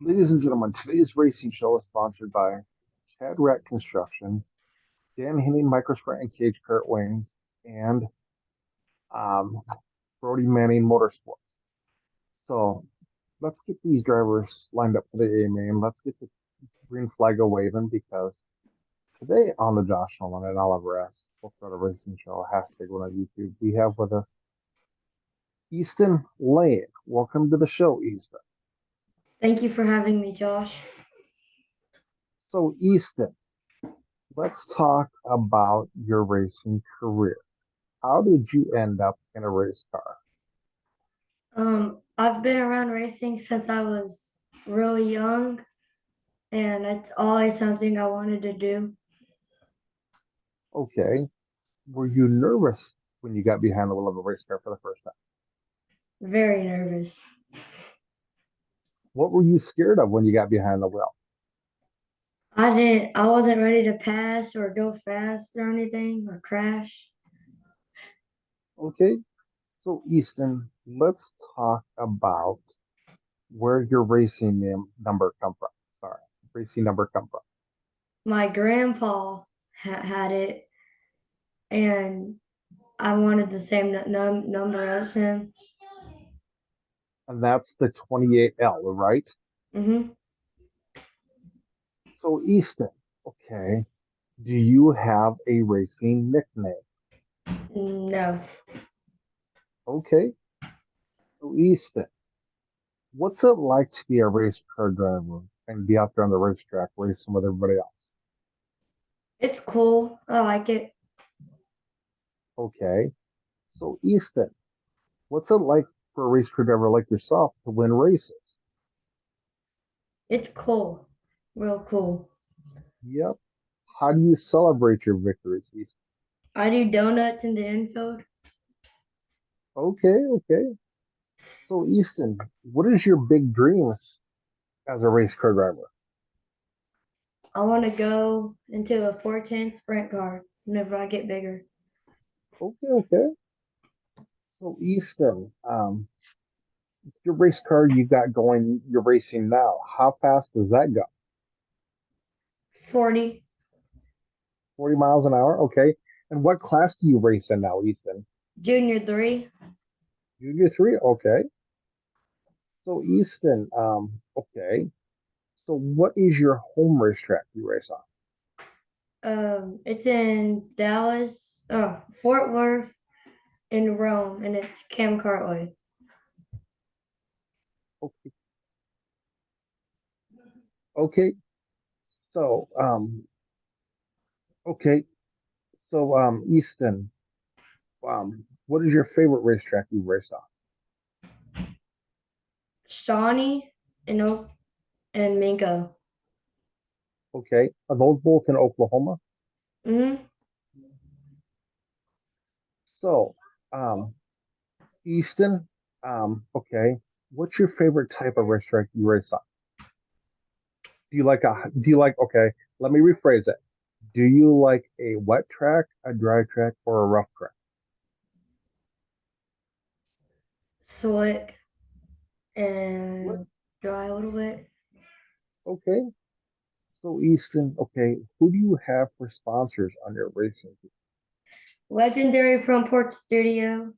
Ladies and gentlemen, today's racing show is sponsored by Chad Rat Construction, Dan Henning Microsport and Cage Kart Wings, and um, Brody Manning Motorsports. So let's get these drivers lined up for the A main. Let's get the green flag a waving because today on the Josh Nolan and Oliver S. Full Throttle Racing Show, hashtag one on YouTube, we have with us Easton Lane. Welcome to the show, Easton. Thank you for having me, Josh. So, Easton, let's talk about your racing career. How did you end up in a race car? I've been around racing since I was really young, and it's always something I wanted to do. Okay. Were you nervous when you got behind the wheel of a race car for the first time? Very nervous. What were you scared of when you got behind the wheel? I wasn't ready to pass or go fast or anything or crash. Okay. So, Easton, let's talk about where your number come from. Sorry, racing number come from. My grandpa had it, and I wanted the same number as him. And that's the 28L, right? hmm So, Easton, okay, do you have a racing nickname? No, Okay. So, Easton, what's it like to be a race car driver and be out there on the racetrack racing with everybody else? it's cool. I like it. Okay. So, Easton, what's it like for a race car driver like yourself to win races? It's cool. Real cool. Yep. How do you celebrate your victories, Easton? I do donuts in the infield. Okay, okay. So, Easton, what is your big dreams as a race car driver? I want to go into a 410 sprint car whenever I get bigger. Okay, okay. So, Easton, your race car you got going, you're racing now. How fast does that go? 40, 40 miles an hour? Okay. And what class do you race in now, Easton? junior 3. Junior three? Okay. So, Easton, okay. So, what is your home racetrack you race on? It's in Dallas, Fort Worth, and Rome, and it's Cam Cartway. Okay. Okay. So, okay. So, Easton, what is your favorite racetrack you raced on? Shawnee and Oak and Minko. Okay. Are those both in Oklahoma? hmm So, um, Easton, okay. What's your favorite type of racetrack you race on? Okay, let me rephrase it. Do you like a wet track, a dry track, or a rough track? Slick What? and dry a little bit. Okay. So Easton, okay, who do you have for sponsors on your racing team? Legendary Front Porch Studio,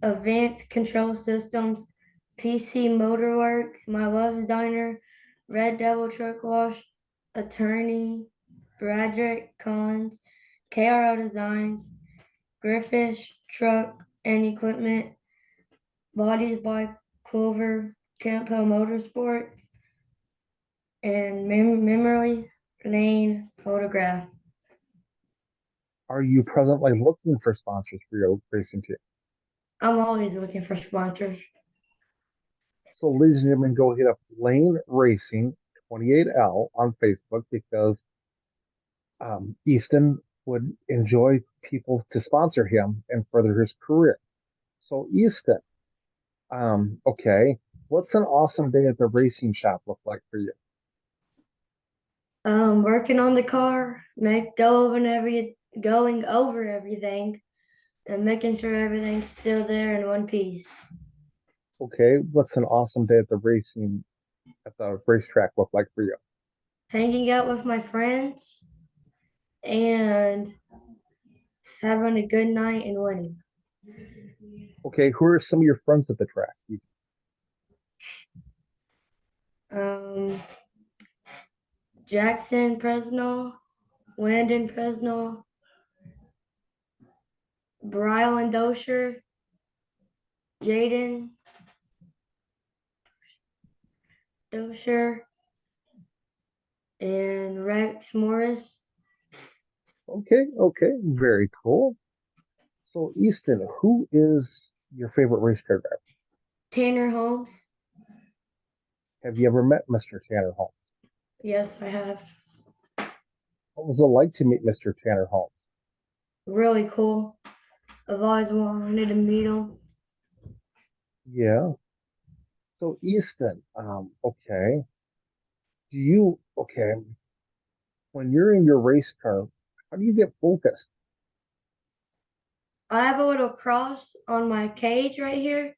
Advanced Control Systems, PC Motorworks, My Love's Diner, Red Devil Truck Wash, Attorney, Bradrick Cons, KRL Designs, Griffish Truck and Equipment, Bodies by Clover, Camp Hill Motorsports, and Memory Lane Photograph. Are you presently looking for sponsors for your racing team? I'm always looking for sponsors. So, ladies and gentlemen, go hit up Lane Racing 28L on Facebook because Easton would enjoy people to sponsor him and further his career. So, Easton, okay, what's an awesome day at the racing shop look like for you? Working on the car, going over everything, and making sure everything's still there in one piece. Okay, what's an awesome day at the racing at the racetrack look like for you? Hanging out with my friends and having a good night and winning. Okay, who are some of your friends at the track? Um, Jackson Presnell, Landon Presnell, Brylan Dosher, Jaden Dosher, and Rex Morris. Okay, okay, very cool. So, Easton, who is your favorite race car driver? Tanner Holmes. Have you ever met Mr. Tanner Holmes? Yes, I have. What was it like to meet Mr. Tanner Holmes? Really cool. I've always wanted to meet him. Yeah. So, Easton, okay. Okay, when you're in your race car, how do you get focused? I have a little cross on my cage right here,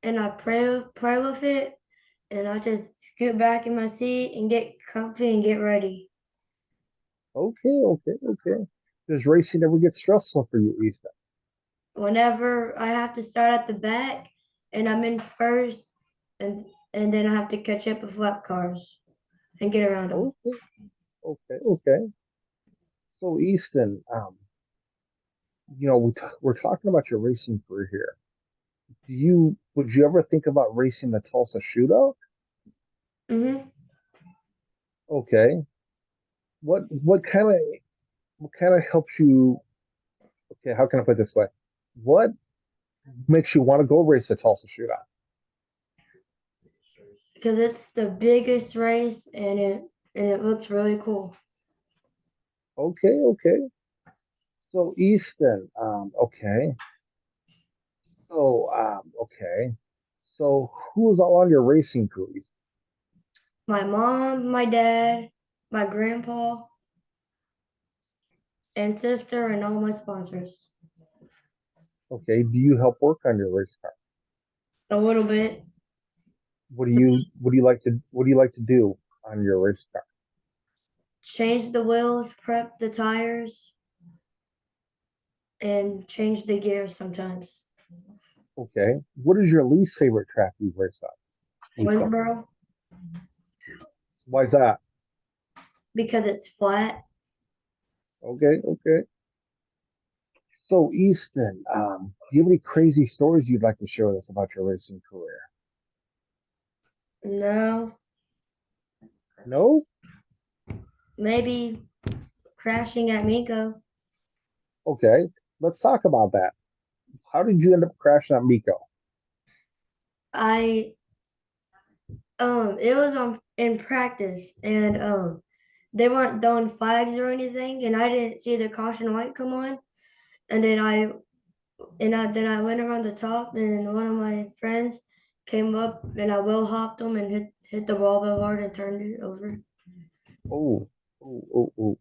and I pray with it, and I just scoot back in my seat and get comfy and get ready. Okay, okay, okay. Does racing ever get stressful for you, Easton? Whenever I have to start at the back and I'm in first, and and then I have to catch up with lap cars and get around them. Okay, okay, okay. So, Easton, we're talking about your racing career here. Would you ever think about racing the Tulsa Shootout? Hmm. Okay. What kind of helps you? Okay, how can I put it this way? What makes you want to go race the Tulsa Shootout? Because it's the biggest race and it looks really cool. Okay, okay. So Easton, okay. Okay. So who's all on your racing crew, Easton? My mom, my dad, my grandpa, and sister, and all my sponsors. Okay. Do you help work on your race car? A little bit. What do you like to do on your race car? Change the wheels, prep the tires, and change the gears sometimes. Okay. What is your least favorite track you've raced on, Easton? Winsboro, Why is that? because it's flat. Okay, okay. So Easton, do you have any crazy stories you'd like to share with us about your racing career? No, No? maybe crashing at Miko. Okay. Let's talk about that. How did you end up crashing on Miko? I it was on in practice, and they weren't throwing flags or anything, and I didn't see the caution light come on, and then I went around the top, and one of my friends came up, and I will hopped him and hit the wall real hard and turned it over. Oh, oh, oh, oh.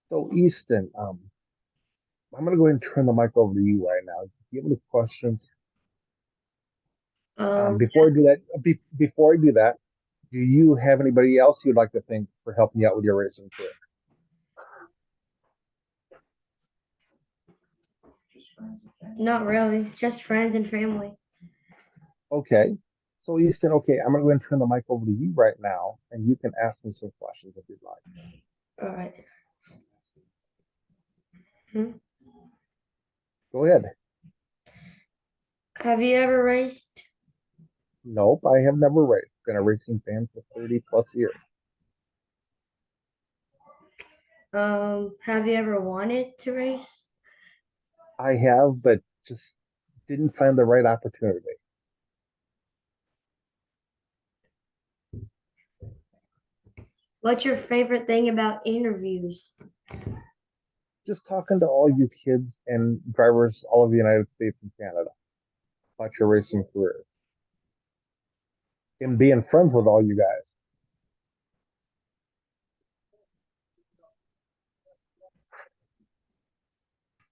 So Easton, I'm gonna go ahead and turn the mic over to you right now. Do you have any questions? Um, Before I do that, do you have anybody else you'd like to thank for helping you out with your racing career? Not really, just friends and family. Okay. So Easton, okay, I'm gonna go ahead and turn the mic over to you right now, and you can ask me some questions if you'd like. All right. Hmm. Go ahead. Have you ever raced? Nope, I have never raced. Been a racing fan for 30 plus years. Have you ever wanted to race? I have, but just didn't find the right opportunity. What's your favorite thing about interviews? Just talking to all you kids and drivers all over the United States and Canada about your racing careers and being friends with all you guys.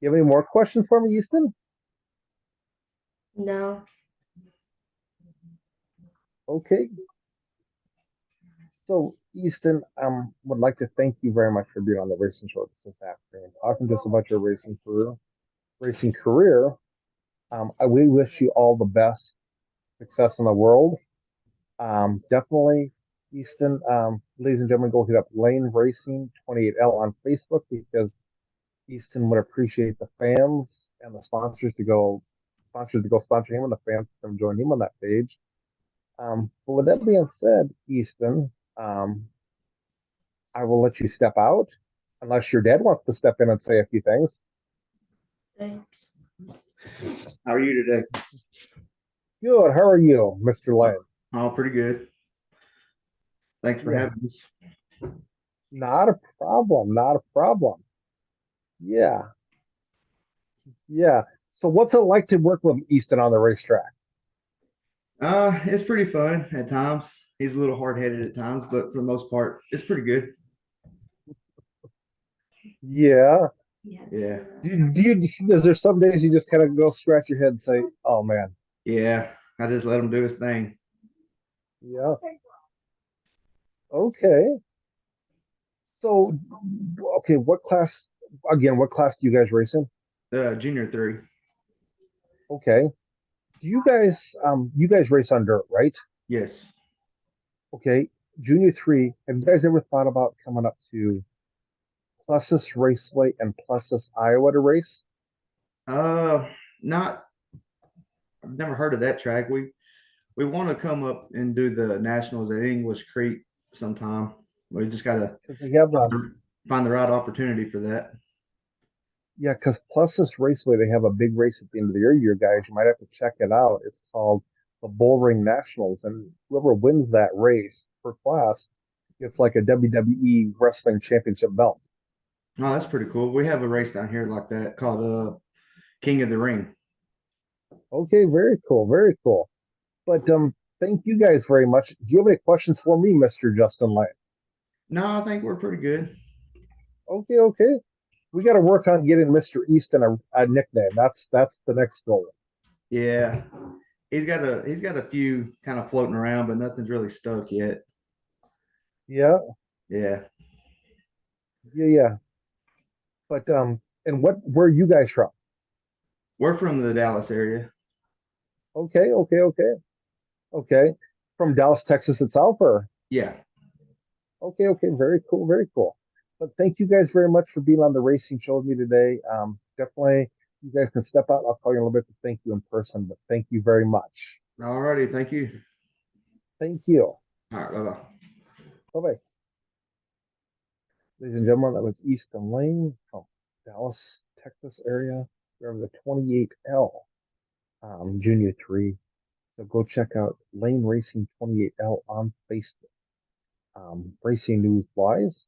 You have any more questions for me, Easton? No. Okay. So, Easton, would like to thank you very much for being on the racing show this afternoon, talking to us about your racing career. Racing career. We wish you all the best success in the world. Definitely, Easton, ladies and gentlemen, go hit up Lane Racing 28L on Facebook because Easton would appreciate the fans and the sponsors to go sponsor him and the fans to come join him on that page. But with that being said, Easton, I will let you step out unless your dad wants to step in and say a few things. Thanks. How are you today? Good. How are you, Mr. Lane? Oh, pretty good. Thanks for Yeah, having us. not a problem. Not a problem. Yeah, yeah. So, what's it like to work with Easton on the racetrack? It's pretty fun at times. He's a little hard-headed at times, but for the most part, it's pretty good. Yeah. Yeah. Is there some days you just kind of go scratch your head and say, "Oh man, Yeah. I just let him do his thing. yeah, okay." So, okay, what class? Again, what class do you guys race in? Junior three. Okay. You guys race on dirt, right? Yes. Okay. Junior three. Have you guys ever thought about coming up to Plessis Raceway and Plessis, Iowa to race? Uh, not. I've never heard of that track. We want to come up and do the nationals at English Creek sometime. We just gotta Because they have find the right opportunity for that. yeah, because Plessis Raceway, they have a big race at the end of the year, you guys. You might have to check it out. It's called the Bullring Nationals, and whoever wins that race per class gets like a WWE Wrestling Championship belt. Oh, that's pretty cool. We have a race down here like that called King of the Ring. Okay, very cool, very cool. But thank you guys very much. Do you have any questions for me, Mr. Justin Lane? No, I think we're pretty good. Okay, okay. We got to work on getting Mr. Easton a nickname. That's the next goal. Yeah. He's got a few kind of floating around, but nothing's really stuck yet. Yeah, Yeah. yeah, yeah. But and where are you guys from? We're from the Dallas area. Okay, okay, okay, okay. From Dallas, Texas itself, or Yeah. okay, okay. Very cool, very cool. But thank you guys very much for being on the racing show with me today. Definitely, you guys can step out. I'll call you in a little bit to thank you in person. But thank you very much. All righty. Thank you. Thank you. All right. Bye-bye. Bye bye. Ladies and gentlemen, that was Easton Lane from Dallas, Texas area. We're the 28L Junior 3. So go check out Lane Racing 28L on Facebook. Racing news wise,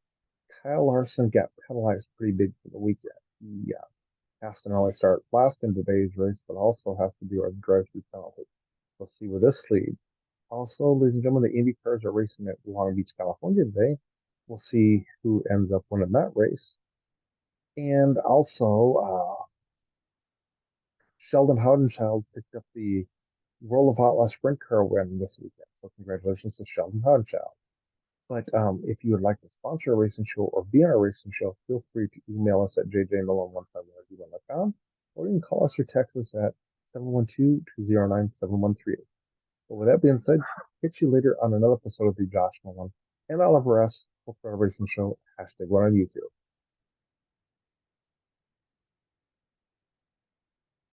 Kyle Larson got penalized pretty big for the weekend. He has to not only start last in today's race, but also has to do a drive-through penalty. We'll see where this leads. Also, ladies and gentlemen, the Indy cars are racing at Long Beach, California today. We'll see who ends up winning that race. And also, Sheldon Haudenchild picked up the World of Outlaw Sprint Car win this weekend. So congratulations to Sheldon Haudenchild. But if you would like to sponsor a racing show or be on a racing show, feel free to email us at jjnolan15@gmail.com, or you can call us or text us at 712-209-7138. But with that being said, catch you later on another episode of the Josh Nolan and Oliver S. Racing Show #1 on YouTube.